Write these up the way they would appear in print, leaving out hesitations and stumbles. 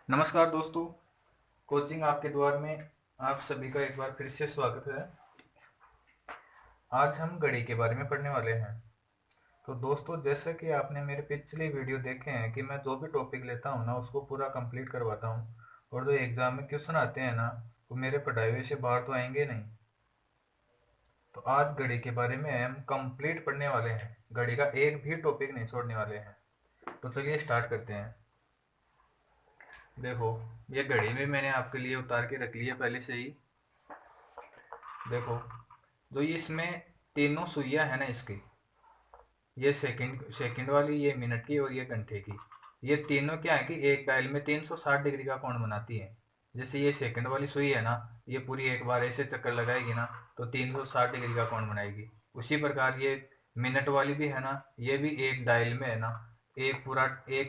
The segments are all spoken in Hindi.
नमस्कार दोस्तों। कोचिंग आपके द्वार में आप सभी का एक बार फिर से स्वागत है। आज हम घड़ी के बारे में पढ़ने वाले हैं। तो दोस्तों, जैसा कि आपने मेरे पिछले वीडियो देखे हैं कि मैं जो भी टॉपिक लेता हूँ ना उसको पूरा कंप्लीट करवाता हूँ, और जो एग्जाम में क्वेश्चन आते हैं ना वो मेरे पढ़ाए हुए से बाहर तो आएंगे नहीं। तो आज घड़ी के बारे में हम कंप्लीट पढ़ने वाले हैं, घड़ी का एक भी टॉपिक नहीं छोड़ने वाले हैं। तो चलिए स्टार्ट करते हैं। देखो, ये घड़ी में मैंने आपके लिए उतार के रख लिया पहले से ही। देखो, जो ये इसमें तीनों सुइयां है ना इसकी, ये सेकंड सेकंड वाली, ये मिनट की और ये घंटे की, ये तीनों क्या है कि एक डायल में 360 डिग्री का कोण बनाती है। जैसे ये सेकंड वाली सुई है ना, ये पूरी एक बार ऐसे चक्कर लगाएगी ना तो 360 डिग्री का कोण बनाएगी। उसी प्रकार ये मिनट वाली भी है ना, ये भी एक डायल में है ना एक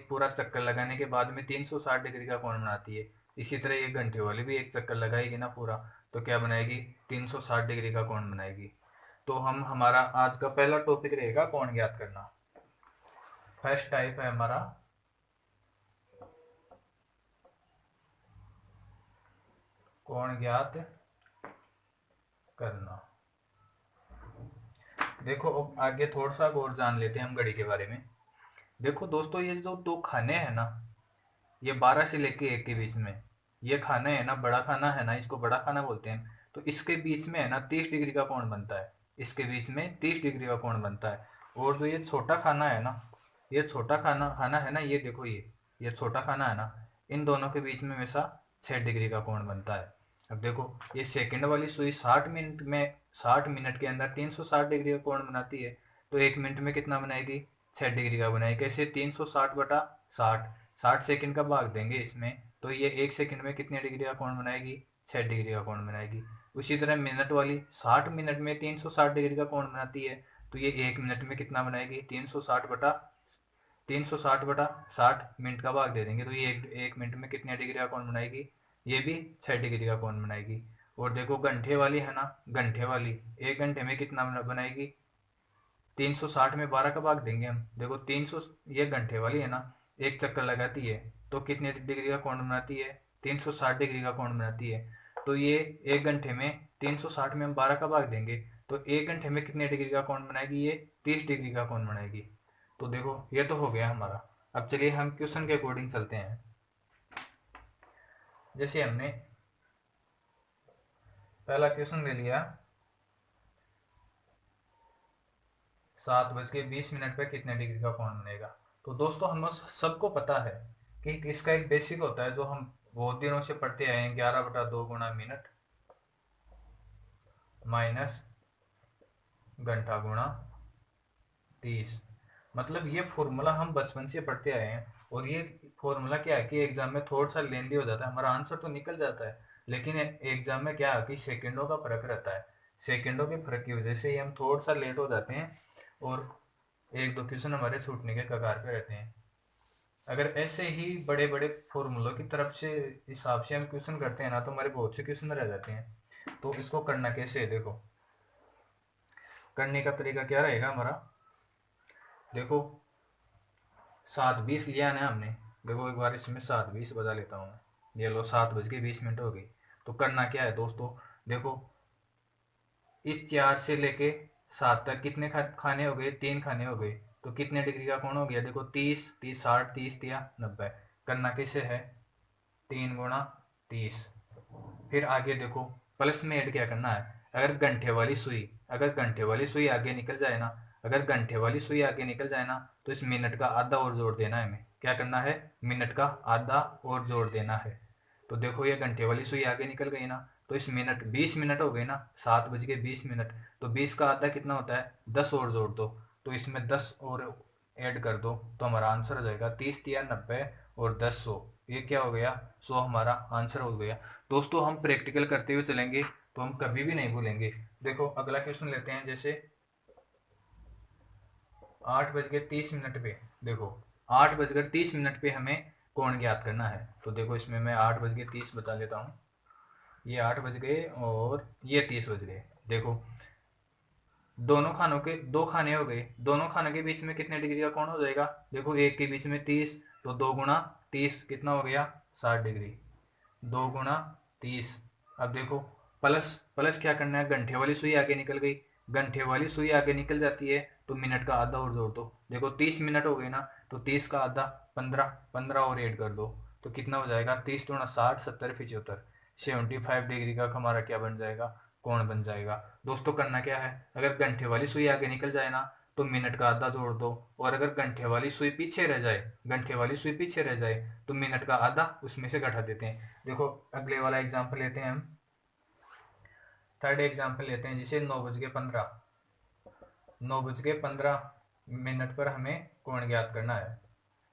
पूरा चक्कर लगाने के बाद में 360 डिग्री का कोण बनाती है। इसी तरह ये घंटे वाली भी एक चक्कर लगाएगी ना पूरा, तो क्या बनाएगी, 360 डिग्री का कोण बनाएगी। तो हम हमारा आज का पहला टॉपिक रहेगा कोण ज्ञात करना। फर्स्ट टाइप है हमारा कोण ज्ञात करना। देखो, अब आगे थोड़ा सा और जान लेते हैं हम घड़ी के बारे में। देखो दोस्तों, ये जो दो खाने हैं ना, ये 12 से लेके 1 के बीच में, ये खाना है ना, बड़ा खाना है ना, इसको बड़ा खाना बोलते हैं। तो इसके बीच में है ना 30 डिग्री का कोण बनता है। इसके बीच में 30 डिग्री का कोण बनता है। और जो ये छोटा खाना है ना, ये छोटा खाना खाना है ना, ये देखो, ये छोटा खाना है ना, इन दोनों के बीच में हमेशा 6 डिग्री का कोण बनता है। अब देखो, ये सेकंड वाली सुई 60 मिनट के अंदर 360 डिग्री का कोण बनाती है। तो 1 मिनट में कितना बनाएगी, 6 डिग्री का बनाएगी। कैसे, 360/60, 60 सेकंड का भाग देंगे इसमें, तो ये 1 सेकंड में कितने डिग्री का कोण बनाएगी, 6 डिग्री का कोण बनाएगी। उसी तरह मिनट वाली 60 मिनट में 360 डिग्री का कोण बनाती है, तो ये 1 मिनट में कितना बनाएगी, 360 मिनट का भाग दे देंगे, तो ये एक मिनट में कितने डिग्री का कोण बनाएगी, ये भी 6 डिग्री का कोण बनाएगी। और देखो घंटे वाली है ना, घंटे वाली 1 घंटे में कितना बनाएगी, 360 में 12 का भाग देंगे हम। देखो 300, ये घंटे वाली है ना, एक चक्कर लगाती है तो कितने डिग्री का कोण बनाती है, 360 डिग्री का कोण बनाती है। तो ये 1 घंटे में 360 में हम 12 का भाग देंगे, तो 1 घंटे में कितने डिग्री का कोण बनाएगी, ये 30 डिग्री का कोण बनाएगी। तो देखो, ये तो हो गया हमारा। अब चलिए हम क्वेश्चन के अकॉर्डिंग चलते हैं। जैसे हमने पहला क्वेश्चन ले लिया, 7:20 पे कितने डिग्री का कोण बनेगा। तो दोस्तों, हम सबको पता है कि इसका एक बेसिक होता है जो हम बहुत दिनों से पढ़ते आए हैं, 11/2 गुणा मिनट माइनस घंटा गुणा 30। मतलब ये फॉर्मूला हम बचपन से पढ़ते आए हैं, और ये फॉर्मूला क्या है कि एग्जाम में थोड़ा सा लेंदी हो जाता है, हमारा आंसर तो निकल जाता है, लेकिन एग्जाम में क्या है कि सेकंडों का फर्क रहता है। सेकंडों के फर्क की वजह से ही हम थोड़ा सा लेट हो जाते हैं, और एक दो क्वेश्चन हमारे छूटने के कगार पे रहते हैं। अगर ऐसे ही बड़े बड़े फॉर्मूलों की तरफ से हिसाब से हम क्वेश्चन करते हैं ना, तो हमारे बहुत से क्वेश्चन रह जाते हैं। तो इसको करना कैसे है, देखो, करने का तरीका क्या रहेगा हमारा। देखो, 7:20 लिया ना हमने। देखो, एक बार इसमें 7:20 बजा लेता हूँ मैं। ये लो, 7:20 हो गई। तो करना क्या है दोस्तों, देखो, इस 4 से लेके 7 तक कितने खाने हो गए, 3 खाने हो गए। तो कितने डिग्री का कोण हो गया, देखो, 30 30 60, 30 या 90। करना कैसे है, 3 × 30। फिर आगे देखो, प्लस में ऐड क्या करना है। अगर घंटे वाली सुई आगे निकल जाए ना, अगर घंटे वाली सुई आगे निकल जाए ना, तो इस मिनट का आधा और जोड़ देना है हमें। क्या करना है, मिनट का आधा और जोड़ देना है। तो देखो, ये घंटे वाली सुई आगे निकल गई ना, तो इस मिनट 20 मिनट हो गए ना, 7:20। तो 20 का आधा कितना होता है, 10 और जोड़ दो। तो इसमें 10 और ऐड कर दो, तो हमारा आंसर हो जाएगा 30 × 90 और 10 100। ये क्या हो गया, 100 हमारा आंसर हो गया। दोस्तों, हम प्रैक्टिकल करते हुए चलेंगे तो हम कभी भी नहीं भूलेंगे। देखो, अगला क्वेश्चन लेते हैं। जैसे 8:30 पे, देखो, 8:30 पे हमें कोण ज्ञात करना है। तो देखो, इसमें मैं 8:30 बता लेता हूँ। ये 8 बज गए और ये 30 बज गए। देखो, दोनों खानों के 2 खाने हो गए, दोनों खाने के बीच में कितने डिग्री का कोण हो जाएगा, देखो, एक के बीच में 30, तो 2 × 30 कितना हो गया, 60 डिग्री, 2 × 30। अब देखो प्लस प्लस क्या करना है, घंटे वाली सुई आगे निकल गई, घंटे वाली सुई आगे निकल जाती है तो मिनट का आधा और जोड़ दो। देखो 30 मिनट हो गए ना, तो 30 का आधा 15, 15 और ऐड कर दो तो कितना हो जाएगा, 30×60 70 75, 75 डिग्री का हमारा क्या बन जाएगा, कोण बन जाएगा। दोस्तों करना क्या है, अगर घंटे वाली सुई आगे निकल जाए ना तो मिनट का आधा जोड़ दो, और अगर घंटे वाली सुई पीछे रह जाए, घंटे वाली सुई पीछे रह जाए तो मिनट का आधा उसमें से घटा देते हैं। देखो अगले वाला एग्जाम्पल लेते हैं हम, थर्ड एग्जाम्पल लेते हैं, जिसे 9:15, 9:15 पर हमें कोण ज्ञात करना है।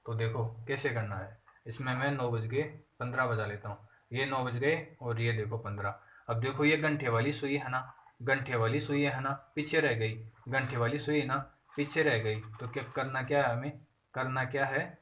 तो देखो कैसे करना है, इसमें मैं 9:15 बजा लेता हूँ, ये 9 बज गए और ये देखो 15। अब देखो ये घंटे वाली सुई है ना, घंटे वाली सुई है ना पीछे रह गई, घंटे वाली सुई ना पीछे रह गई, तो क्या करना, क्या है हमें करना, क्या है,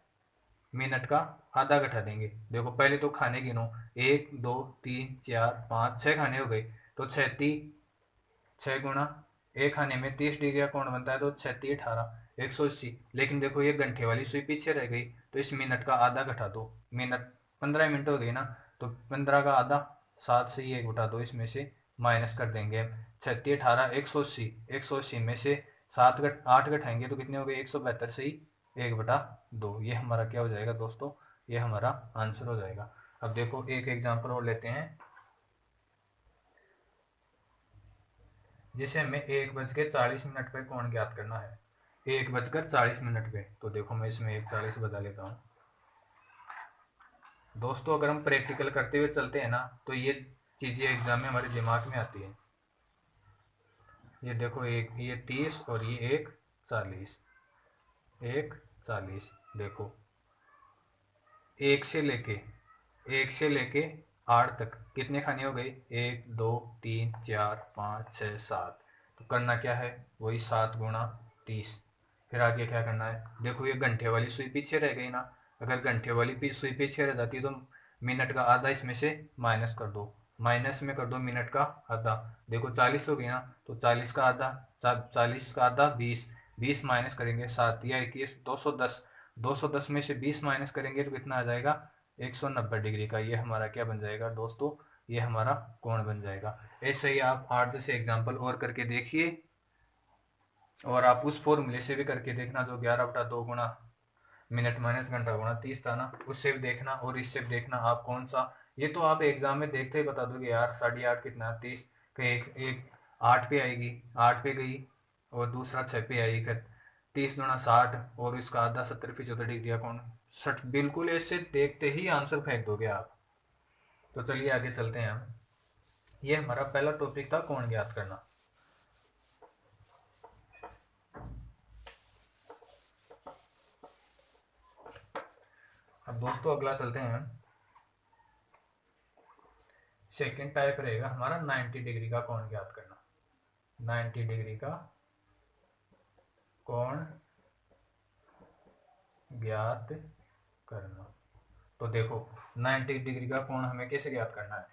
मिनट का आधा घटा देंगे। देखो पहले तो खाने गिनो, 1 2 3 4 5 6 खाने हो गए, तो 6 गुणा एक खाने में 30 डिग्री का कोण बनता है, तो 6×3 = 18, 180। लेकिन देखो ये घंटे वाली सुई पीछे रह गई, तो इस मिनट का आधा घटा दो, मिनट 15 मिनट हो गई ना, तो 15 का आधा 7 से ही 1 घटा दो, इसमें से माइनस कर देंगे। 6×3 = 18, 180, 180 में से 8 घटाएंगे तो कितने हो गए, 172 से ही 1/2। ये हमारा क्या हो जाएगा दोस्तों, ये हमारा आंसर हो जाएगा। अब देखो एक एग्जाम्पल और लेते हैं, जिसे हमें 1:40 पे कोण ज्ञात करना है, 1:40 पे। तो देखो मैं इसमें 1:40 बता लेता हूँ। दोस्तों अगर हम प्रैक्टिकल करते हुए चलते हैं ना तो ये चीजें एग्जाम में हमारे दिमाग में आती है। ये देखो एक ये 30 और ये 1:40, 1:40। देखो एक से लेके 8 तक कितने खाने हो गए, 1 2 3 4 5 6 7। तो करना क्या है, वही 7×30। फिर आगे क्या करना है, देखो ये घंटे वाली सुई पीछे रह गई ना, अगर घंटे वाली सुई पीछे रह जाती है तो मिनट का आधा इसमें से माइनस कर दो, माइनस में कर दो मिनट का आधा। देखो 40 हो गई ना, तो 40 का आधा 40 का आधा 20, 20 माइनस करेंगे 7 या 21, 210, 210 में से 20 माइनस करेंगे तो कितना आ जाएगा, 190 डिग्री का। ये हमारा क्या बन जाएगा दोस्तों, ये हमारा कोण बन जाएगा। ऐसे ही आप 8-10 एग्जाम्पल और करके देखिए, और आप उस फॉर्मूले से भी करके देखना जो 11/2 गुणा मिनट माइनस घंटा गुणा 30 था ना, उससे भी देखना और इससे भी देखना आप कौन सा। ये तो आप एग्जाम में देखते ही बता दोगे यार 8.5 कितना 30, एक एक 8 पे आएगी, 8 पे गई, और दूसरा 6 पे आएगी, फिर 30×60 और इसका आधा 70 75 डिग्री का कोण 60। बिल्कुल ऐसे देखते ही आंसर फेंक दोगे आप। तो चलिए आगे चलते हैं हम। ये हमारा पहला टॉपिक था कोण ज्ञात करना। अब दोस्तों अगला चलते हैं हम, सेकेंड टाइप रहेगा हमारा 90 डिग्री का कोण ज्ञात करना। 90 डिग्री का कोण ज्ञात करना। तो देखो 90 डिग्री का कोण हमें कैसे ज्ञात करना है।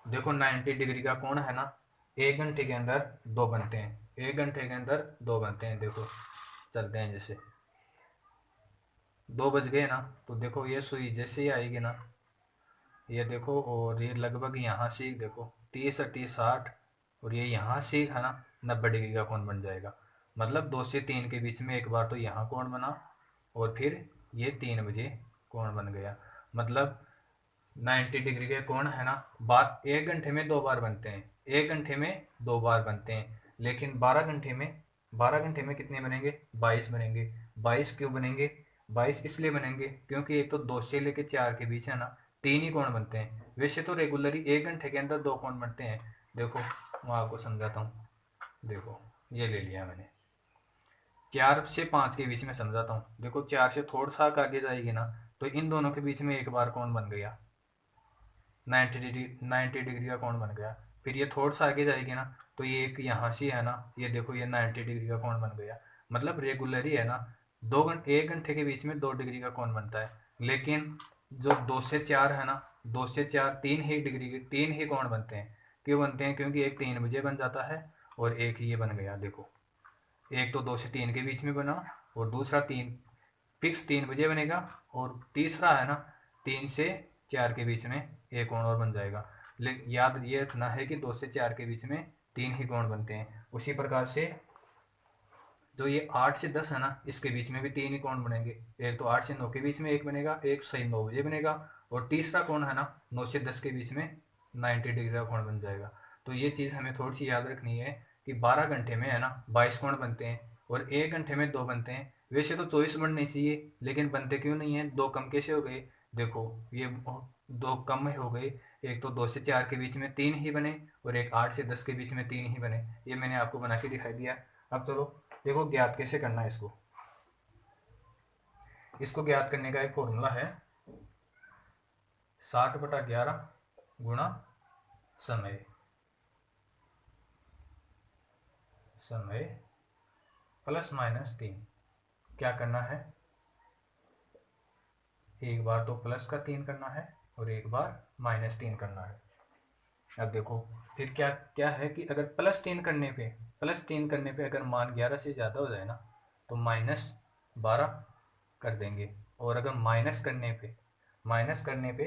देखो 90 डिग्री का कोण है ना, 1 घंटे के अंदर 2 बनते हैं, 1 घंटे के अंदर 2 बनते हैं। देखो चलते हैं, जैसे 2 बज गए ना, तो देखो ये सुई जैसे ही आएगी ना, ये देखो, और ये लगभग यहाँ से देखो 30 30 60, और ये यहाँ से है ना 90 डिग्री का कोण बन जाएगा। मतलब 2 से 3 के बीच में एक बार तो यहाँ कोण बना, और फिर ये 3 बजे कोण बन गया। मतलब 90 डिग्री के कोण है ना, बार 1 घंटे में 2 बार बनते हैं, 1 घंटे में 2 बार बनते हैं। लेकिन 12 घंटे में कितने बनेंगे, 22 बनेंगे। 22 क्यों बनेंगे, 22 इसलिए बनेंगे क्योंकि एक तो 2 से लेके 4 के बीच है ना 3 ही कोण बनते हैं। वैसे तो रेगुलरली 1 घंटे के अंदर 2 कोण बनते हैं। देखो मैं आपको समझाता हूँ। देखो ये ले लिया मैंने, 4 से 5 के बीच में समझाता हूँ। देखो 4 से थोड़ा सा आगे जाएगी ना, तो इन दोनों के बीच में एक बार कोण बन गया, 90 डिग्री का कोण बन गया। फिर ये थोड़ा सा आगे जाएगी ना, तो ये एक यहाँ से है ना, ये देखो ये 90 डिग्री का कोण बन गया। मतलब रेगुलर ही है ना, 1 घंटे के बीच में 2 डिग्री का कोण बनता है। लेकिन जो 2 से 4 है ना, 2 से 4 तीन ही कोण बनते हैं। क्यों बनते हैं, क्योंकि एक 3 बजे बन जाता है और एक ये बन गया। देखो एक तो 2 से 3 के बीच में बना, और दूसरा 3 फिक्स 3 बजे बनेगा। और तीसरा है ना 3 से 4 के बीच में एक कोण और बन जाएगा। लेकिन याद ये रखना है कि 2 से 4 के बीच में 3 ही कोण बनते हैं। उसी प्रकार से जो ये 8 से 10 है ना, इसके बीच में भी 3 ही कोण बनेंगे। एक तो 8 से 9 के बीच में एक बनेगा, एक सही 9 बजे बनेगा, और तीसरा कोण है ना 9 से 10 के बीच में 90 डिग्री का कोण बन जाएगा। तो ये चीज़ हमें थोड़ी सी याद रखनी है कि 12 घंटे में है ना 22 कोण बनते हैं और 1 घंटे में 2 बनते हैं। वैसे तो 24 बनने चाहिए, लेकिन बनते क्यों नहीं है? 2 कम कैसे हो गए? देखो ये 2 कम हो गए। एक तो 2 से 4 के बीच में 3 ही बने, और एक 8 से 10 के बीच में 3 ही बने। ये मैंने आपको बना के दिखाई दिया। अब चलो देखो ज्ञात कैसे करना है इसको। इसको ज्ञात करने का एक फॉर्मूला है, 60/11 गुणा समय, समय प्लस माइनस 3। क्या करना है? एक बार तो प्लस का 3 करना है और एक बार माइनस 3 करना है। अब देखो फिर क्या क्या है कि अगर प्लस 3 करने पे अगर मान 11 से ज़्यादा हो जाए ना, तो -12 कर देंगे। और अगर माइनस करने पे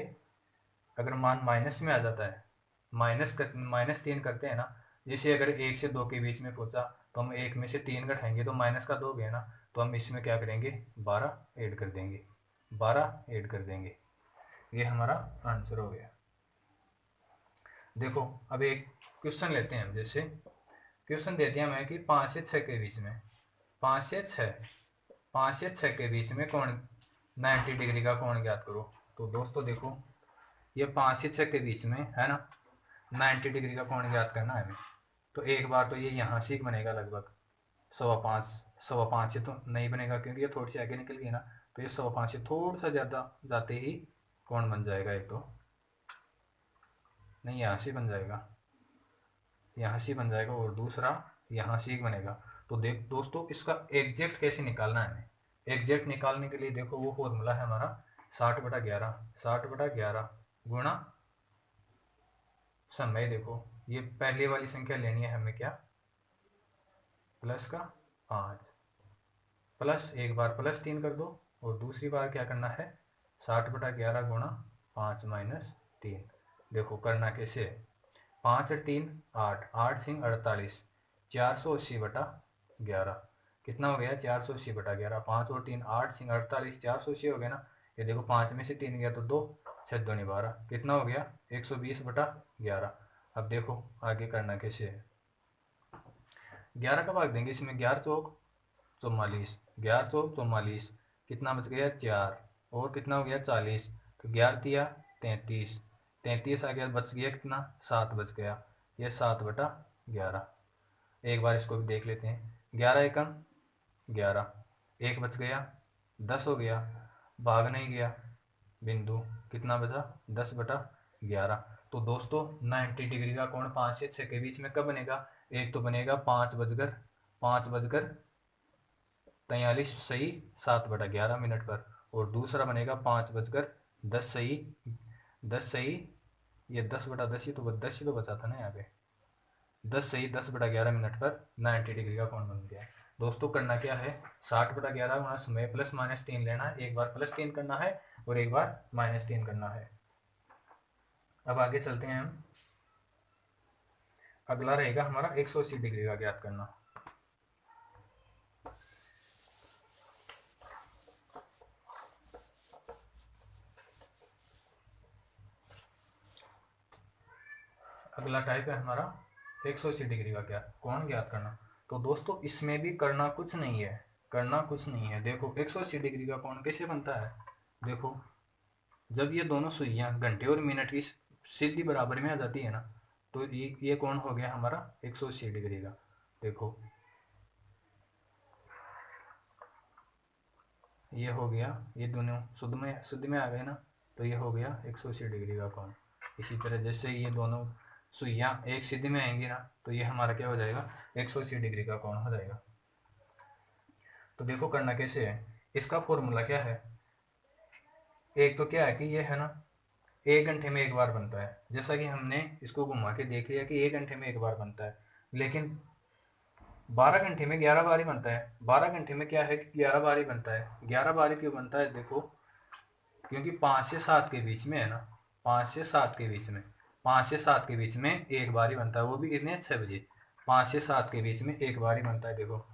अगर मान माइनस में आ जाता है, -3 करते हैं ना, जैसे अगर 1 से 2 के बीच में पहुंचा तो हम 1 में से 3 घटाएंगे तो माइनस का 2 गया ना, तो हम इसमें क्या करेंगे? 12 ऐड कर देंगे, 12 ऐड कर देंगे। ये हमारा आंसर हो गया। देखो अब एक क्वेश्चन लेते हैं हम। जैसे क्वेश्चन दे दिया हमें कि 5 से 6 के बीच में 5 से 6 5 से 6 के बीच में कोण 90 डिग्री का कोण ज्ञात करो। तो दोस्तों देखो ये 5 से 6 के बीच में है ना 90 डिग्री का कोण ज्ञात करना है हमें। तो एक बार तो ये यहाँ से बनेगा लगभग 5.25 से तो नहीं बनेगा, क्योंकि ये थोड़ी सी आगे निकल गई ना। तो ये 5.25 से थोड़ा सा ज़्यादा जाते ही कोण बन जाएगा। एक तो नहीं, यहाँ से बन जाएगा, यहाँ से बन जाएगा, और दूसरा यहाँ से बनेगा। तो देख दोस्तों इसका एग्जैक्ट कैसे निकालना है हमें? एग्जैक्ट निकालने के लिए देखो वो फॉर्मूला है हमारा 60/11 गुणा समय। देखो ये पहले वाली संख्या लेनी है हमें, क्या? प्लस का 5 प्लस एक बार +3 कर दो, और दूसरी बार क्या करना है? 60/11 गुणा 5 माइनस 3। देखो करना कैसे है? 5 और 3 8, 8 सिंह 48, 480/11 कितना हो गया? 480/11। 5 और 3 8 सिंह 48, 480 हो गया ना। ये देखो 5 में से 3 गया तो 2, 6 दूनी 12, कितना हो गया? 120/11। अब देखो आगे करना कैसे है? 11 का भाग देंगे इसमें, 11 चौक 44, 11 चौक 44, कितना बच गया? 4, और कितना हो गया? 40। तो 11 तिया 33, 33 आ गया, बच गया कितना? 7 बच गया। ये 7/11। एक बार इसको भी देख लेते हैं। 11 एकम 11, एक बच गया, 10 हो गया, भाग नहीं गया बिंदु, कितना बचा? 10/11। तो दोस्तों 90 डिग्री का कोण 5 से 6 के बीच में कब बनेगा? एक तो बनेगा 5:43 सही 7/11 पर, और दूसरा बनेगा 5:10 सही 10 सही, ये 10/10 ही तो 10 ही तो बचा था ना यहाँ पे, 10 सही 10/11 पर 90 डिग्री का कोण बन गया। दोस्तों करना क्या है? 60/11 गुणा समय प्लस माइनस 3 लेना है। एक बार +3 करना है और एक बार -3 करना है। अब आगे चलते हैं हम। अगला रहेगा हमारा 180 डिग्री का ज्ञात करना। अगला टाइप है हमारा 180 डिग्री का क्या कोण ज्ञात करना। तो दोस्तों इसमें भी करना कुछ नहीं है, करना कुछ नहीं है। देखो 180 डिग्री का कोण कैसे बनता है? देखो जब ये दोनों सुइयां घंटे और मिनट की सीधी बराबर में आ जाती है ना, तो ये कोण हो गया हमारा 180 डिग्री का। देखो ये हो गया, ये दोनों शुद्ध में आ गए ना, तो ये हो गया 180 डिग्री का कोण। इसी तरह जैसे ये दोनों सुइयां एक सीधी में आएंगी ना, तो ये हमारा क्या हो जाएगा? 180 डिग्री का कोण हो जाएगा। तो देखो करना कैसे है? इसका फॉर्मूला क्या है? एक तो क्या है कि ये है ना 1 घंटे में एक बार बनता है। जैसा कि हमने इसको घुमा के देख लिया कि 1 घंटे में एक बार बनता है, लेकिन 12 घंटे में 11 बार ही बनता है। 12 घंटे में क्या है कि 11 बार ही बनता है। 11 बार ही क्यों बनता है, देखो क्योंकि 5 से 7 के बीच में है ना, 5 से 7 के बीच में, 5 से 7 के बीच में एक बार ही बनता है, वो भी कितने, 6 बजे। 5 से 7 के बीच में एक बार ही बनता है। देखो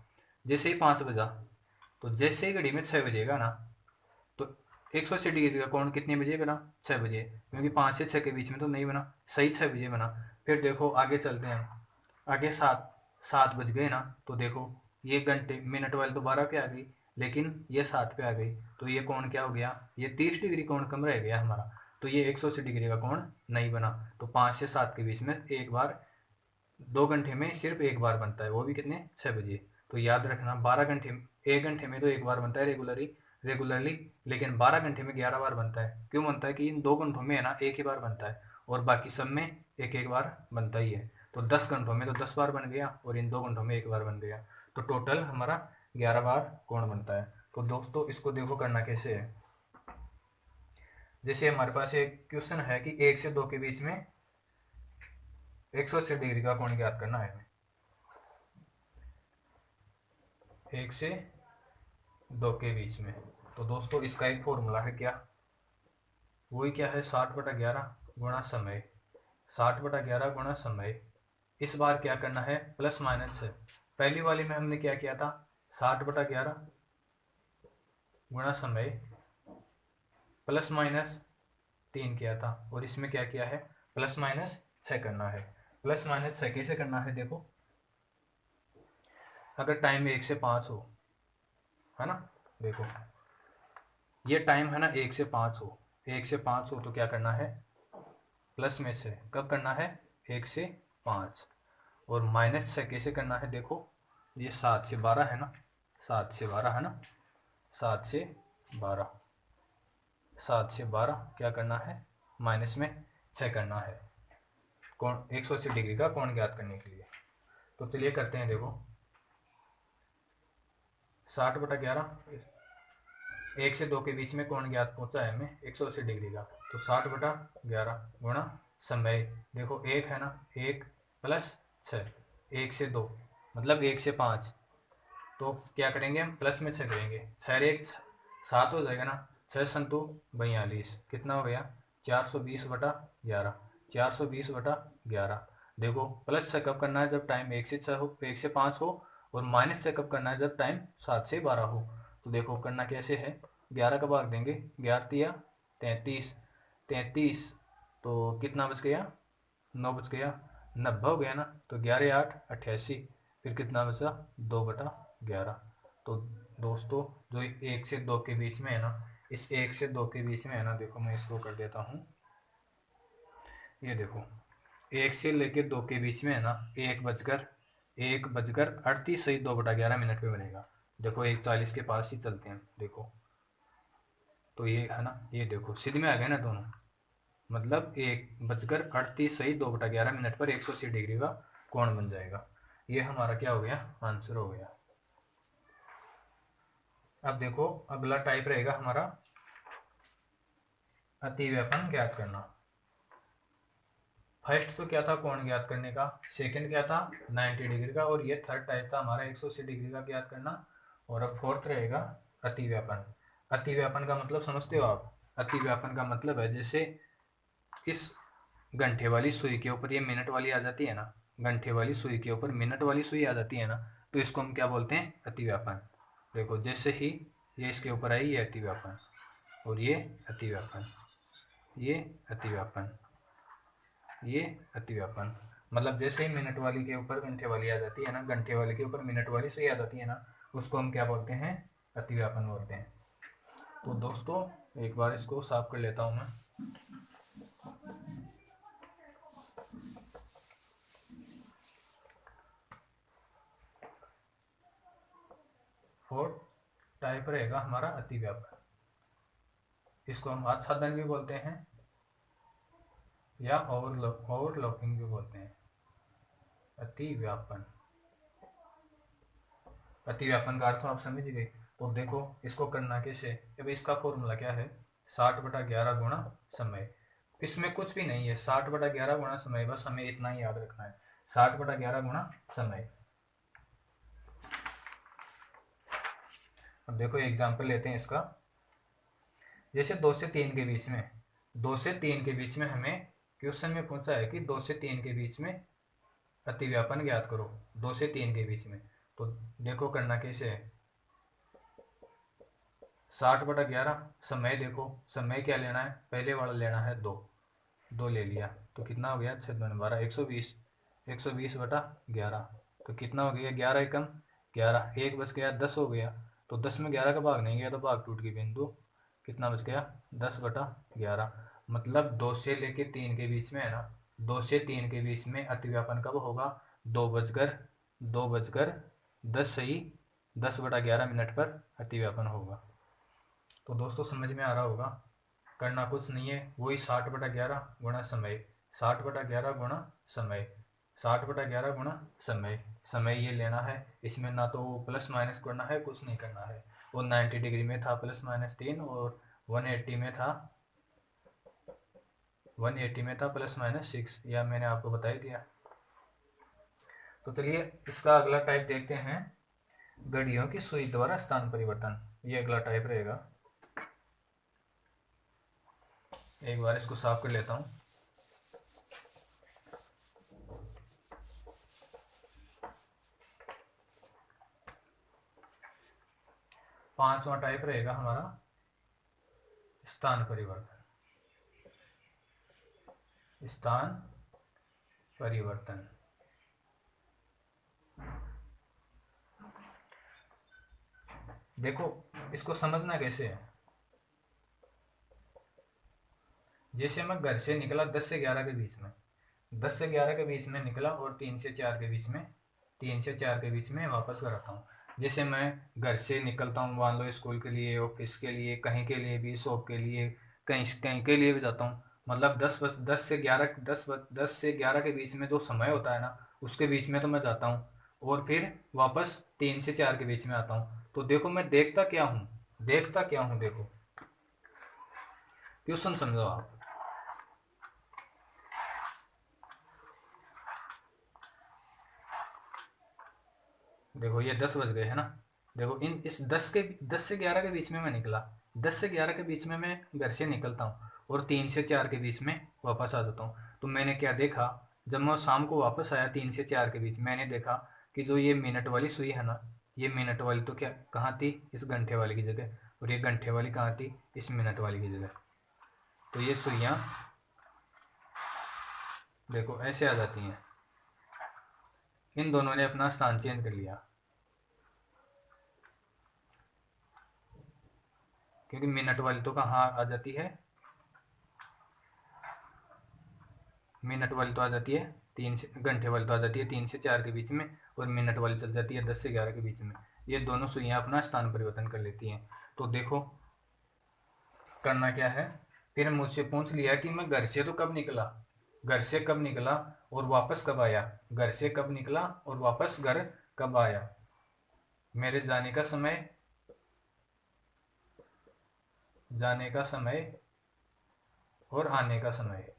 जैसे ही 5 बजा, तो जैसे ही घड़ी में 6 बजेगा ना, तो 180 डिग्री का कोण कितने बजे बना, 6 बजे, क्योंकि 5 से 6 के बीच में तो नहीं बना, सही 6 बजे बना। फिर देखो आगे चलते हैं, आगे 7 7 बज गए ना, तो देखो ये घंटे मिनट वाली तो 12 पे आ गई, लेकिन ये 7 पे आ गई, तो ये कोण क्या हो गया, ये 30 डिग्री कोण कम रह गया हमारा, तो ये 180 डिग्री का कोण नहीं बना। तो 5 से 7 के बीच में एक बार, 2 घंटे में सिर्फ एक बार बनता है, वो भी कितने, 6 बजे। तो याद रखना 12 घंटे, 1 घंटे में तो एक बार बनता है रेगुलरली, लेकिन 12 घंटे में 11 बार बनता है। क्यों बनता है कि इन 2 घंटों में है ना एक ही बार बनता है, और बाकी सब में एक एक बार बनता ही है। तो 10 घंटों में तो 10 बार बन गया, और इन 2 घंटों में एक बार बन गया, तो टोटल हमारा 11 बार कोण बनता है। तो दोस्तों इसको देखो करना कैसे है। जैसे हमारे पास एक क्वेश्चन है कि 1 से 2 के बीच में 180 डिग्री का कोण ज्ञात करना है। 1 से 2 के बीच में, तो दोस्तों इसका एक फॉर्मूला है क्या, वही क्या है, 60/11 गुणा समय। 60/11 गुणा समय। इस बार क्या करना है, प्लस माइनस है। पहली वाली में हमने क्या किया था, 60/11 गुणा समय प्लस माइनस 3 किया था, और इसमें क्या किया है, प्लस माइनस 6 करना है। प्लस माइनस 6 कैसे करना है, देखो अगर टाइम 1 से 5 हो, है ना, देखो ये टाइम है ना 1 से 5 हो, 1 से 5 हो तो क्या करना है, प्लस में 6 कब करना है, 1 से 5। और माइनस 6 कैसे करना है, देखो ये 7 से 12 है ना, 7 से 12 है ना, 7 से 12, 7 से 12 क्या करना है, माइनस में 6 करना है, कौन 180 डिग्री का कोण ज्ञात करने के लिए। तो चलिए करते हैं, देखो 60/11, 1 से 2 के बीच में कोण ज्ञात पहुंचा है हमें 180 डिग्री का, तो 60/11 गुणा समय। देखो एक है ना, 1 प्लस 6, 1 से 2 मतलब 1 से 5, तो क्या करेंगे हम, प्लस में 6 करेंगे, 6 1 7 हो जाएगा ना, 6 संतु 42, कितना हो गया, 420/11, 420/11। देखो प्लस 6 कब करना है, जब टाइम 1 से 6 हो, 1 से 5 हो, और माइनस 6 कब करना है, जब टाइम 7 से 12 हो। तो देखो करना कैसे है, 11 का भाग देंगे, 11 × 3 = 33, 33, तो कितना बच गया, 9 बच गया, 90 हो गया ना, तो 11 × 8 = 88, फिर कितना बचा, 2/11। तो दोस्तों जो 1 से 2 के बीच में है ना, इस 1 से 2 के बीच में है ना, देखो मैं इसको कर देता हूँ, ये देखो 1 से लेके 2 के बीच में है ना, 1 बजकर 38 सही 2/11 मिनट पे बनेगा। देखो 1:40 के पास ही चलते हैं, देखो तो ये है ना, ये देखो सीधे में आ गए ना दोनों, मतलब 1 बजकर 38 सही 2/11 मिनट पर 180 डिग्री का कोण बन जाएगा। ये हमारा क्या हो गया, आंसर हो गया। अब देखो अगला टाइप रहेगा हमारा अतिव्यापन ज्ञात करना। फर्स्ट तो क्या था, कोण ज्ञात करने का, सेकंड क्या था 90 डिग्री का, और ये थर्ड टाइप था हमारा 180 डिग्री का ज्ञात करना। और अब फोर्थ रहेगा अतिव्यापन। अतिव्यापन का मतलब समझते हो आप, अतिव्यापन का मतलब है जैसे इस घंटे वाली सुई के ऊपर ये मिनट वाली आ जाती है ना, घंटे वाली सुई के ऊपर मिनट वाली सुई आ जाती है ना, तो इसको हम क्या बोलते हैं, अतिव्यापन। देखो जैसे ही ये इसके ऊपर आई, ये अतिव्यापन, और ये अतिव्यापन, ये अतिव्यापन, ये अतिव्यापन। मतलब जैसे ही मिनट वाली के ऊपर घंटे वाली आ जाती है ना, घंटे वाली के ऊपर मिनट वाली सुई आ जाती है ना, उसको हम क्या बोलते हैं, अतिव्यापन बोलते हैं। तो दोस्तों एक बार इसको साफ कर लेता हूँ मैं। फोर्थ टाइप रहेगा हमारा अतिव्यापन, इसको हम आच्छादन भी बोलते हैं या ओवरलॉकिंग भी बोलते हैं। अतिव्यापन, अतिव्यापन का अर्थ आप समझ गए। तो देखो इसको करना कैसे, अब इसका फॉर्मूला क्या है, 60/11 गुणा समय। इसमें कुछ भी नहीं है, 60/11 गुणा समय, बस हमें इतना ही याद रखना है, 60/11 गुणा समय। अब देखो एग्जाम्पल लेते हैं इसका। जैसे 2 से 3 के बीच में, 2 से 3 के बीच में हमें क्वेश्चन में पूछा है कि 2 से 3 के बीच में अतिव्यापन ज्ञात करो। 2 से 3 के बीच में, तो देखो करना कैसे है। 60/11 समय, देखो समय क्या लेना है, पहले वाला लेना है 2, 2 ले लिया तो कितना हो गया, 6×2=12, 120, 120/11, तो कितना हो गया, 11 एकम 11, एक बच गया 10 हो गया, तो 10 में 11 का भाग नहीं गया तो भाग टूट गई बिंदु, कितना बच गया 10/11। मतलब 2 से 3 के बीच में है ना, 2 से 3 के बीच में अतिव्यापन कब होगा, 2:10 सही 10/11 पर अतिव्यापन होगा। तो दोस्तों समझ में आ रहा होगा, करना कुछ नहीं है, वही 60/11 गुणा समय, 60/11 गुणा समय, 60/11 गुणा समय, समय ये लेना है। इसमें ना तो प्लस माइनस करना है, कुछ नहीं करना है। वो 90 डिग्री में था +-3, और 180 में था, 180 में था +-6, यह मैंने आपको बता ही दिया। तो चलिए इसका अगला टाइप देखते हैं, घड़ियों की सुई द्वारा स्थान परिवर्तन। ये अगला टाइप रहेगा। एक बार इसको साफ कर लेता हूँ। पांचवा टाइप रहेगा हमारा स्थान परिवर्तन। स्थान परिवर्तन, देखो इसको समझना कैसे है। जैसे मैं घर से निकला 10 से 11 के बीच में, 10 से 11 के बीच में निकला और 3 से 4 के बीच में, 3 से 4 के बीच में वापस घर आता हूँ। जैसे मैं घर से निकलता हूँ, मान लो स्कूल के लिए, ऑफिस के लिए, कहीं के लिए भी, शॉप के लिए, कहीं कहीं के लिए भी जाता हूँ। मतलब 10 से 11 के बीच में जो समय होता है ना, उसके बीच में तो मैं जाता हूँ, और फिर वापस 3 से 4 के बीच में आता हूँ। तो देखो मैं देखता क्या हूँ, देखता क्या हूँ, देखो क्वेश्चन समझो आप। देखो ये 10 बज गए है ना, देखो इन इस 10 से 11 के बीच में मैं निकला, 10 से 11 के बीच में मैं घर से निकलता हूँ, और 3 से 4 के बीच में वापस आ जाता हूँ। तो मैंने क्या देखा, जब मैं शाम को वापस आया 3 से 4 के बीच, मैंने देखा कि जो ये मिनट वाली सुई है ना, ये मिनट वाली तो क्या कहाँ थी, इस घंटे वाली की जगह, और ये घंटे वाली कहाँ थी, इस मिनट वाली की जगह। तो ये सुइयाँ देखो ऐसे आ जाती हैं, इन दोनों ने अपना स्थान चेंज कर लिया, क्योंकि मिनट वाली तो कहाँ आ जाती है, मिनट वाली तो आ जाती है घंटे वाली तो आ जाती है 3 से 4 के बीच में, और मिनट वाली चल जाती है 10 से 11 के बीच में। ये दोनों सुइयां अपना स्थान परिवर्तन कर लेती हैं। तो देखो करना क्या है, फिर मुझसे पूछ लिया कि मैं घर से तो कब निकला, घर से कब निकला और वापस कब आया, घर से कब निकला और वापस घर कब आया, मेरे जाने का समय और आने का समय,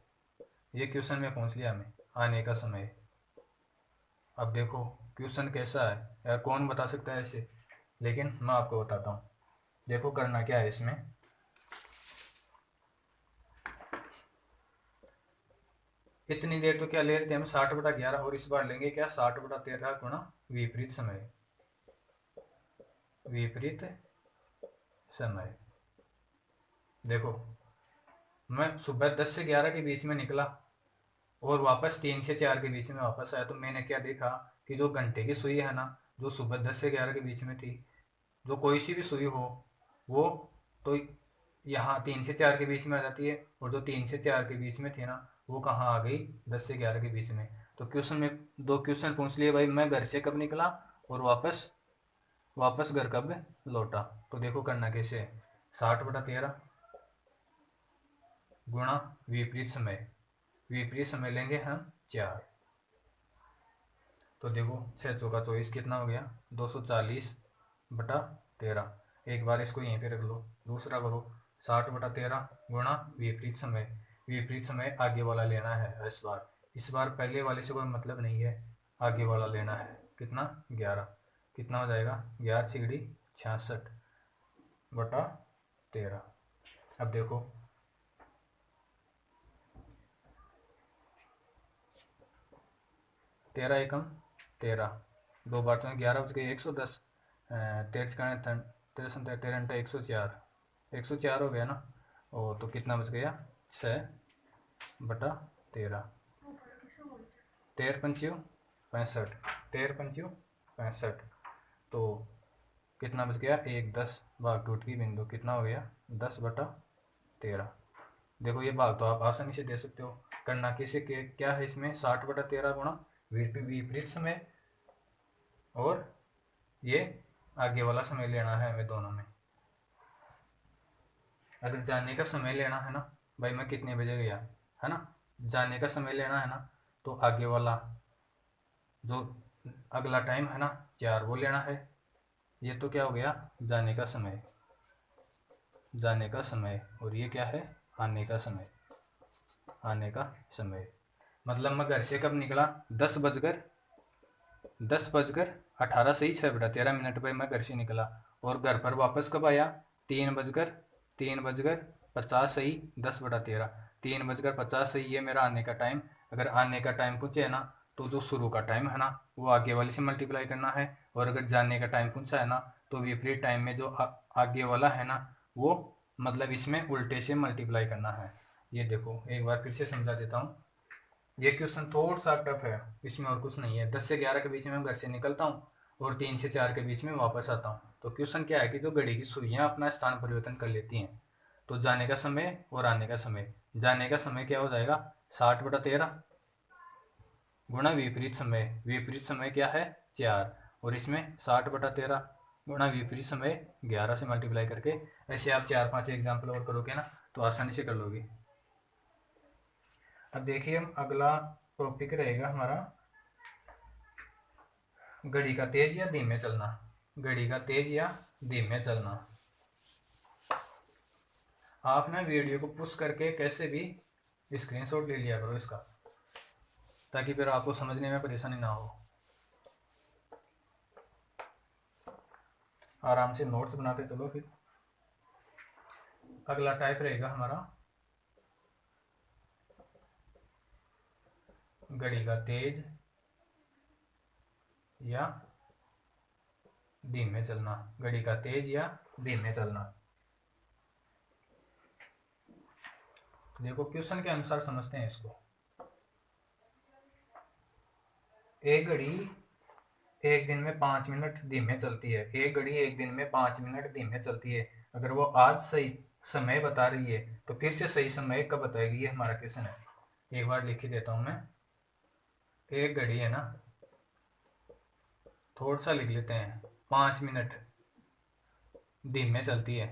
ये क्वेश्चन में पूछ लिया हमें, आने का समय। अब देखो क्वेश्चन कैसा है यार, कौन बता सकता है इसे, लेकिन मैं आपको बताता हूँ। देखो करना क्या है इसमें, इतनी देर तो क्या ले लेते हैं हम 60/11, और इस बार लेंगे क्या 60/13 गुणा विपरीत समय, विपरीत समय। देखो मैं सुबह 10 से 11 के बीच में निकला और वापस 3 से 4 के बीच में वापस आया, तो मैंने क्या देखा कि जो घंटे की सुई है ना, जो सुबह 10 से 11 के बीच में थी, जो कोई सी भी सुई हो, वो तो यहाँ 3 से 4 के बीच में आ जाती है, और जो 3 से 4 के बीच में थी ना, वो कहाँ आ गई, 10 से 11 के बीच में। तो क्वेश्चन में दो क्वेश्चन पूछ लिए भाई, मैं घर से कब निकला और वापस वापस घर कब लौटा। तो देखो करना कैसे है, 60/13 गुणा विपरीत समय, विपरीत समय लेंगे हम 4, तो देखो 6×4 = 24, कितना हो गया 240/13। एक बार इसको यहीं पे रख लो, दूसरा करो 60/13 गुणा विपरीत समय, विपरीत समय आगे वाला लेना है इस बार पहले वाले से कोई मतलब नहीं है, आगे वाला लेना है, कितना 11, कितना हो जाएगा 11×6 = 66, बटा 13। अब देखो 13 एकम 13, 2 बार तो 11 बज गए 110, 13 13 13 104, 104 हो गया ना। और तो कितना बच गया 6/13, 13×5 65, 13×5 65, तो कितना बच गया 1 10 भाग टूट की बिंदु कितना हो गया 10/13। देखो ये भाग तो आप आसानी से दे सकते हो। करना कैसे क्या है इसमें 60/13 गुणा विपरीत समय, और ये आगे वाला समय लेना है हमें दोनों में। अगर जाने का समय लेना है ना भाई, मैं कितने बजे गया है ना, जाने का समय लेना है ना, तो आगे वाला जो अगला टाइम है ना 4 वो लेना है। ये तो क्या हो गया जाने का समय, जाने का समय, और ये क्या है आने का समय, आने का समय। मतलब मैं घर से कब निकला 10:18 से ही 6/13 पर मैं घर से निकला, और घर पर वापस कब आया 3:50 से ही 10/13, 3:50 से ही ये मेरा आने का टाइम। अगर आने का टाइम पूछे है ना, तो जो शुरू का टाइम है ना वो आगे वाले से मल्टीप्लाई करना है, और अगर जाने का टाइम पूछा है ना तो विपरीत टाइम में जो आगे वाला है ना वो मतलब इसमें उल्टे से मल्टीप्लाई करना है। ये देखो एक बार फिर से समझा देता हूँ। ये क्वेश्चन थोड़ा सा टफ है, इसमें और कुछ नहीं है। 10 से 11 के बीच में मैं घर से निकलता हूँ और 3 से 4 के बीच में वापस आता हूँ। तो क्वेश्चन क्या है कि जो घड़ी की सुइयां अपना स्थान परिवर्तन कर लेती हैं, तो जाने का समय और आने का समय, जाने का समय क्या हो जाएगा 60/13 गुणा विपरीत समय क्या है 4, और इसमें 60/13 गुणा विपरीत समय 11 से मल्टीप्लाई करके, ऐसे आप 4-5 एग्जाम्पल और करोगे ना तो आसानी से कर लोगे। अब देखिए हम अगला टॉपिक रहेगा हमारा घड़ी का तेज या धीमे चलना, घड़ी का तेज या धीमे चलना। आप ना वीडियो को पुश करके कैसे भी स्क्रीनशॉट ले लिया करो इसका, ताकि फिर आपको समझने में परेशानी ना हो। आराम से नोट्स बनाते चलो। फिर अगला टाइप रहेगा हमारा घड़ी का तेज या धीमे चलना, घड़ी का तेज या धीमे चलना। तो देखो क्वेश्चन के अनुसार समझते हैं इसको। एक घड़ी एक दिन में 5 मिनट धीमे चलती है, एक घड़ी एक दिन में 5 मिनट धीमे चलती है। अगर वो आज सही समय बता रही है तो फिर से सही समय कब बताएगी, ये हमारा क्वेश्चन है। एक बार लिख ही देता हूं मैं। एक घड़ी है ना, थोड़ा सा लिख लेते हैं, 5 मिनट धीमे चलती है।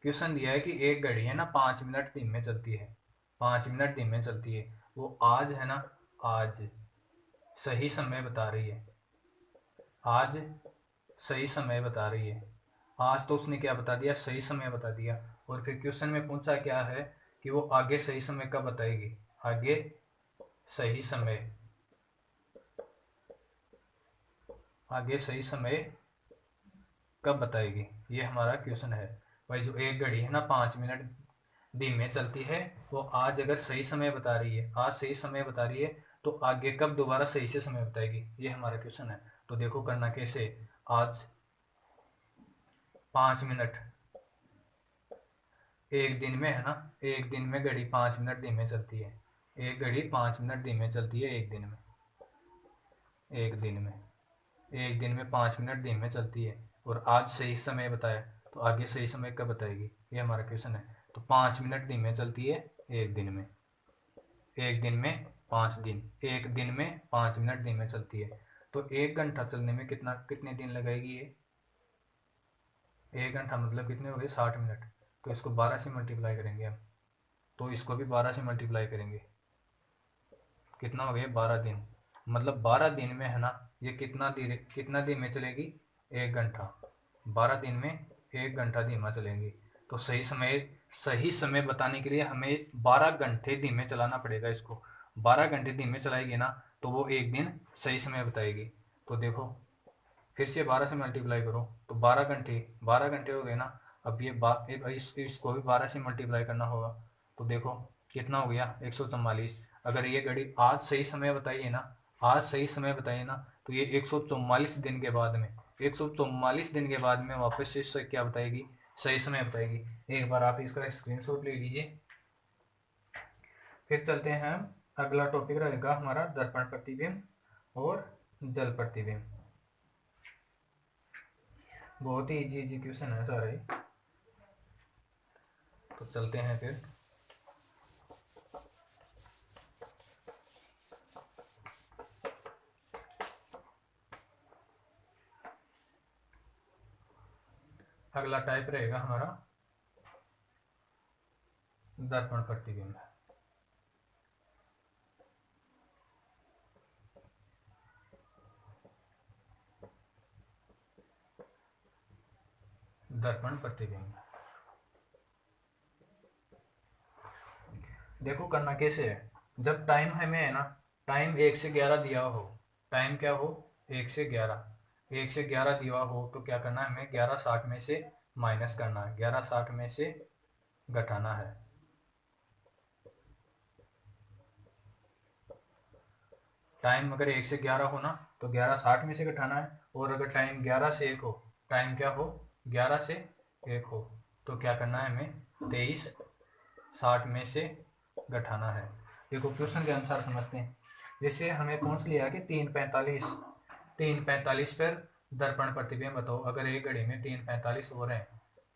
क्वेश्चन दिया है कि एक घड़ी है ना 5 मिनट धीमे चलती है, 5 मिनट धीमे चलती है। वो आज है ना, आज सही समय बता रही है, आज सही समय बता रही है। आज तो उसने क्या बता दिया सही समय बता दिया, और फिर क्वेश्चन में पूछा क्या है कि वो आगे सही समय कब बताएगी, आगे सही समय, आगे सही समय कब बताएगी, ये हमारा क्वेश्चन है। भाई जो एक घड़ी है ना 5 मिनट धीमे चलती है, वो आज अगर सही समय बता रही है, आज सही समय बता रही है, तो आगे कब दोबारा सही से समय बताएगी, ये हमारा क्वेश्चन है। तो देखो करना कैसे, आज 5 मिनट एक दिन में है ना, एक दिन में घड़ी 5 मिनट धीमे चलती है, एक घड़ी 5 मिनट धीमे चलती है एक दिन में, एक दिन में, एक दिन में 5 मिनट धीमे चलती है, और आज सही समय बताया, तो आगे सही समय कब बताएगी, ये हमारा क्वेश्चन है। तो 5 मिनट धीमे चलती है एक दिन में, एक दिन में 5 दिन, एक दिन में 5 मिनट धीमे चलती है, तो 1 घंटा चलने में कितने दिन लगाएगी ये, 1 घंटा मतलब कितने हो गए 60 मिनट। तो इसको 12 से मल्टीप्लाई करेंगे हम, तो इसको भी 12 से मल्टीप्लाई करेंगे, कितना हो गया 12 दिन। मतलब 12 दिन में है ना ये कितना दिन में चलेगी 1 घंटा, 12 दिन में 1 घंटा धीमा चलेंगी। तो सही समय बताने के लिए हमें 12 घंटे धीमे चलाना पड़ेगा इसको। 12 घंटे धीमे चलाएगी ना तो वो एक दिन सही समय बताएगी। तो देखो फिर से 12 से मल्टीप्लाई करो, तो 12 घंटे, 12 घंटे हो गए ना, अब ये इसको भी 12 से मल्टीप्लाई करना होगा। तो देखो कितना हो गया 144। अगर ये घड़ी आज सही समय बताइए ना, आज सही समय बताइए ना, तो ये 144 दिन के बाद में, 144 दिन के बाद में वापस से क्या बताएगी, सही समय बताएगी। एक बार आप इसका स्क्रीनशॉट ले लीजिए। फिर चलते हैं, अगला टॉपिक रहेगा हमारा दर्पण प्रतिबिंब और जल प्रतिबिंब। बहुत ही इजी इजी क्वेश्चन है सारे। तो चलते हैं फिर। अगला टाइप रहेगा हमारा दर्पण प्रतिबिंब। दर्पण प्रतिबिंब देखो करना कैसे है। जब टाइम हमें है ना, टाइम 1 से 11 दिया हो, टाइम क्या हो 1 से 11, 1 से 11 दिया हो, तो क्या करना है हमें 11:60 में से माइनस करना है, 11:60 में से घटाना है। टाइम अगर 1 से 11 हो ना, तो 11:60 में से घटाना है। और अगर टाइम 11 से 1 हो, टाइम क्या हो 11 से 1 हो, तो क्या करना है हमें 23:60 में से घटाना है। देखो क्वेश्चन के अनुसार समझते हैं। जैसे हमें पूछ लिया कि 3:45 पर दर्पण प्रतिबिंब बताओ। अगर एक घड़ी में 3:45 हो रहे हैं,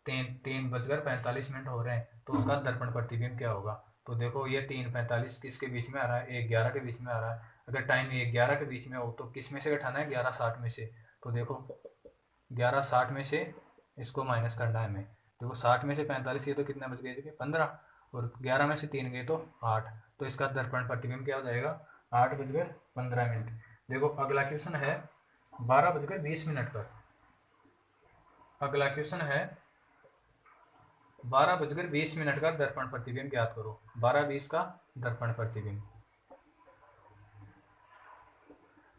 3:45 हो रहे हैं, तो उसका दर्पण प्रतिबिंब क्या होगा। तो देखो ये 3:45 किसके बीच में आ रहा है, 1:11 के बीच में आ रहा है। अगर टाइम 1:11 के बीच में हो, तो किस में से घटाना है 11:60 में से। तो देखो 11:60 में से इसको माइनस करना है हमें। देखो 60 में से 45 ये तो कितना बच गए 15, और 11 में से 3 गए तो 8। तो इसका दर्पण प्रतिबिंब क्या हो जाएगा 8:15। देखो अगला क्वेश्चन है 12:20 पर। अगला क्वेश्चन है 12:20 का दर्पण प्रतिबिंब ज्ञात करो। 12:20 का दर्पण प्रतिबिंब,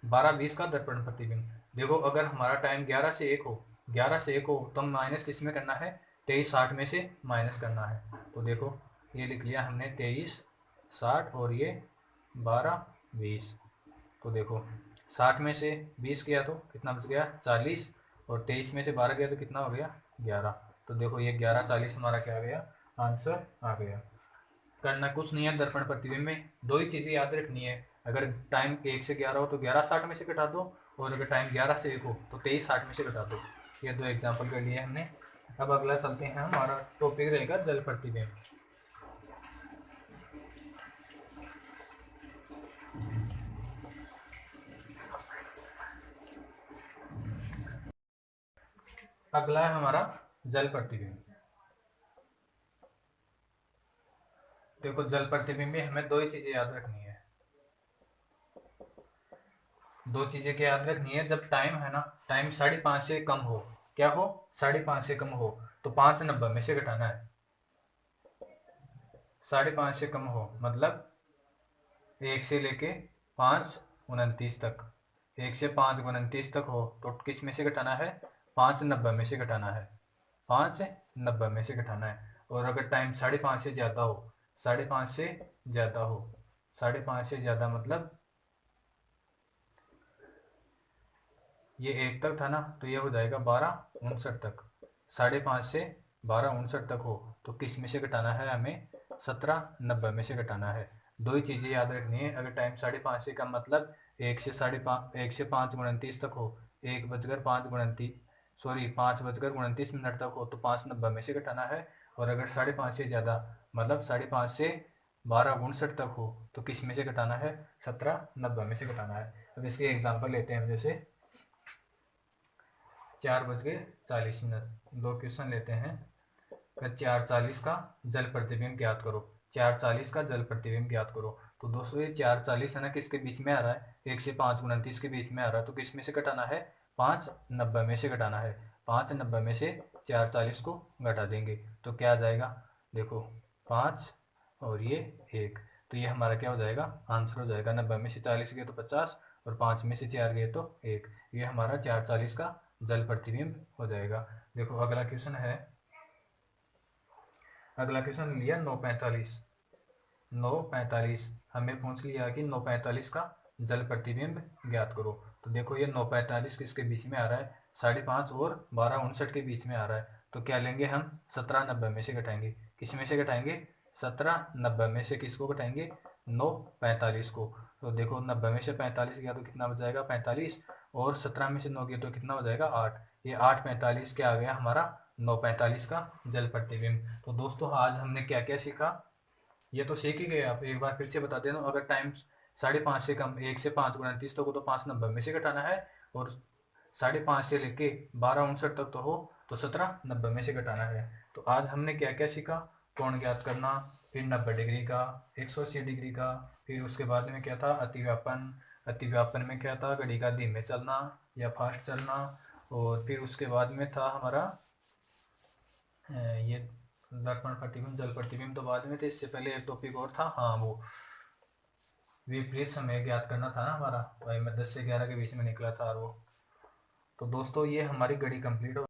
12:20 का दर्पण प्रतिबिंब। देखो अगर हमारा टाइम 11 से 1 हो, 11 से 1 हो, तो माइनस किस में करना है 23:60 में से माइनस करना है। तो देखो ये लिख लिया हमने 23:60 और ये 12:20। तो देखो 60 में से 20 गया तो कितना बच गया 40, और 23 में से 12 गया तो कितना हो गया 11। तो देखो ये 11:40 हमारा क्या आ गया, आंसर आ गया। करना कुछ नहीं है दर्पण प्रतिबिंब में, दो ही चीजें याद रखनी है। अगर टाइम 1 से 11 हो तो 11:60 में से घटा दो, और अगर टाइम 11 से 1 हो तो 23:60 में से घटा दो। ये दो एग्जाम्पल कर लिए हमने। अब अगला चलते हैं, हमारा टॉपिक रहेगा जल प्रतिबिंब। अगला है हमारा जल प्रतिबिंब। देखो जल प्रतिबिंब में हमें दो ही चीजें याद रखनी है। दो चीजें क्या याद रखनी है, जब टाइम है ना, टाइम 5:30 से कम हो, क्या हो 5:30 से कम हो, तो 5:90 में से घटाना है। 5:30 से कम हो मतलब 1 से लेके 5:29 तक, 1 से 5:29 तक हो, तो किस में से घटाना है 5:90 में से घटाना है, 5:90 में से घटाना है। और अगर टाइम 5:30 से ज्यादा हो, 5:30 से ज्यादा हो, 5:30 से ज्यादा मतलब ये 1 तक था ना, तो ये हो जाएगा 12:59 तक। 5:30 से 12:59 तक हो, तो किस में से घटाना है हमें 17:90 में से घटाना है। दो ही चीजें याद रखनी है। अगर टाइम 5:30 से कम मतलब 1 से तक हो, 1:05 सॉरी 5:29 तक हो, तो 5:90 में से घटाना है। और अगर 5:30 से ज्यादा मतलब 5:30 से 12:59 तक हो, तो किस में से घटाना है 17:90 में से घटाना है। अब इसके एग्जाम्पल लेते हैं। जैसे 4:40, दो क्वेश्चन लेते हैं। फिर 4:40 का जल प्रतिबिंब ज्ञात करो। 4:40 का जल प्रतिबिंब ज्ञात करो। तो दोस्तों ये 4:40 है ना, किसके बीच में आ रहा है 1 से 5:29 के बीच में आ रहा है, तो किस में से घटाना है 5:90 में से घटाना है। 5:90 में से 4:40 को घटा देंगे तो क्या आ जाएगा, देखो 5 और ये 1, तो ये हमारा क्या हो जाएगा आंसर हो जाएगा। 90 में से 40 गए तो 50, और 5 में से 4 गए तो 1। ये हमारा 4:40 का जल प्रतिबिंब हो जाएगा। देखो अगला क्वेश्चन है अगला क्वेश्चन लिया 9:45। 9:45 हमें पूछ लिया कि 9:45 का जल प्रतिबिंब ज्ञात करो। तो देखो ये 9:45 किसके बीच में आ रहा है, 5:30 और 12:59 के बीच में आ रहा है। तो क्या लेंगे हम, 17:90 में से घटाएंगे। किस में से घटाएंगे, 17:90 में से किसको घटाएंगे, 9:45 को। तो देखो 90 में से 45 गया तो कितना बच जाएगा, 45, और 17 में से 9 गया तो कितना हो जाएगा, 8। ये 8:45 क्या आ गया हमारा, 9:45 का जल प्रतिबिंब। तो दोस्तों आज हमने क्या क्या सीखा, ये तो सीख ही गए आप, एक बार फिर से बता देना। अगर टाइम 5:30 से कम, 1 से 5 गुणा 30 तक हो तो 5:90 में से घटाना है, और 5:30 से लेके 12:59 तक तो हो तो 17:90 में से घटाना है। तो आज हमने क्या क्या सीखा, कोण ज्ञात करना, फिर 90 डिग्री का, 180 डिग्री का, फिर उसके बाद में क्या था, अतिव्यापन। अतिव्यापन में क्या था, घड़ी का धीमे चलना या फास्ट चलना। और फिर उसके बाद में था हमारा ये दर्पण प्रतिबिंब, जल प्रतिबिंब तो बाद में थे, इससे पहले एक टॉपिक और था, हाँ वो विपरीत समय ज्ञात करना था ना हमारा, वही में 10 से 11 के बीच में निकला था वो। तो दोस्तों ये हमारी घड़ी कंप्लीट हो